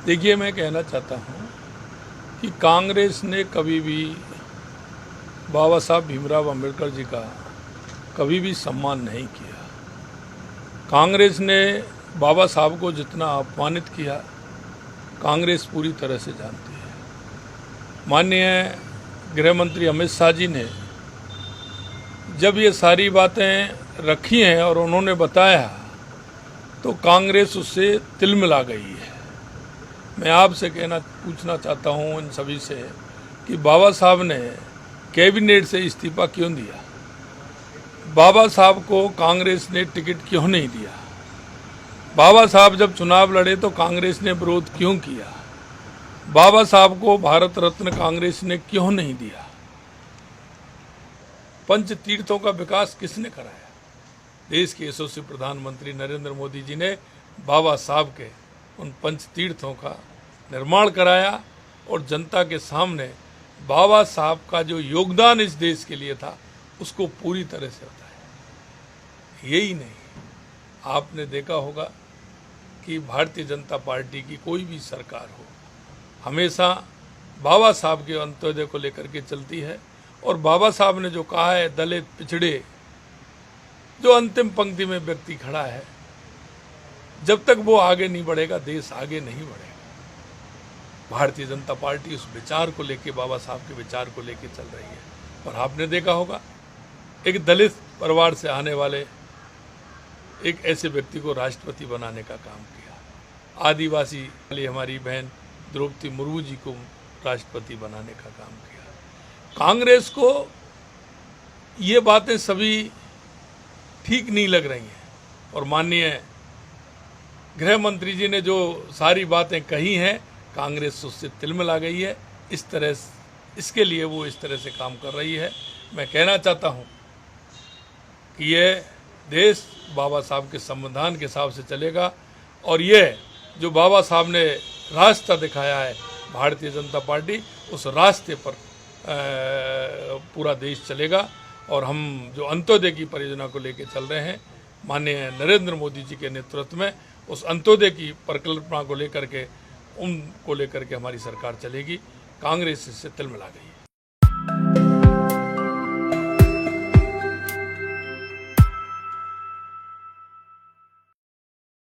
देखिए, मैं कहना चाहता हूँ कि कांग्रेस ने कभी भी बाबा साहब भीमराव अंबेडकर जी का कभी भी सम्मान नहीं किया। कांग्रेस ने बाबा साहब को जितना अपमानित किया, कांग्रेस पूरी तरह से जानती है। माननीय गृह मंत्री अमित शाह जी ने जब ये सारी बातें रखी हैं और उन्होंने बताया, तो कांग्रेस उससे तिलमिला गई है। मैं आपसे पूछना चाहता हूं इन सभी से कि बाबा साहब ने कैबिनेट से इस्तीफा क्यों दिया? बाबा साहब को कांग्रेस ने टिकट क्यों नहीं दिया? बाबा साहब जब चुनाव लड़े तो कांग्रेस ने विरोध क्यों किया? बाबा साहब को भारत रत्न कांग्रेस ने क्यों नहीं दिया? पंच तीर्थों का विकास किसने कराया? देश के यशस्वी प्रधानमंत्री नरेंद्र मोदी जी ने बाबा साहब के उन पंच तीर्थों का निर्माण कराया और जनता के सामने बाबा साहब का जो योगदान इस देश के लिए था उसको पूरी तरह से बताया। यही नहीं, आपने देखा होगा कि भारतीय जनता पार्टी की कोई भी सरकार हो, हमेशा बाबा साहब के अंत्योदय को लेकर के चलती है। और बाबा साहब ने जो कहा है, दलित पिछड़े जो अंतिम पंक्ति में व्यक्ति खड़ा है, जब तक वो आगे नहीं बढ़ेगा देश आगे नहीं बढ़ेगा। भारतीय जनता पार्टी उस विचार को लेके, बाबा साहब के विचार को लेके चल रही है। और आपने देखा होगा, एक दलित परिवार से आने वाले एक ऐसे व्यक्ति को राष्ट्रपति बनाने का काम किया। आदिवासी वाली हमारी बहन द्रौपदी मुर्मू जी को राष्ट्रपति बनाने का काम किया। कांग्रेस को ये बातें सभी ठीक नहीं लग रही हैं और माननीय गृह मंत्री जी ने जो सारी बातें कही हैं, कांग्रेस उससे तिलमिला गई है। इसके लिए वो इस तरह से काम कर रही है। मैं कहना चाहता हूँ कि ये देश बाबा साहब के संविधान के हिसाब से चलेगा और ये जो बाबा साहब ने रास्ता दिखाया है, भारतीय जनता पार्टी उस रास्ते पर पूरा देश चलेगा। और हम जो अंत्योदय की परियोजना को लेकर चल रहे हैं, माननीय नरेंद्र मोदी जी के नेतृत्व में उस अंत्योदय की परिकल्पना को लेकर के, उनको लेकर के हमारी सरकार चलेगी। कांग्रेस इससे तिलमिला गई।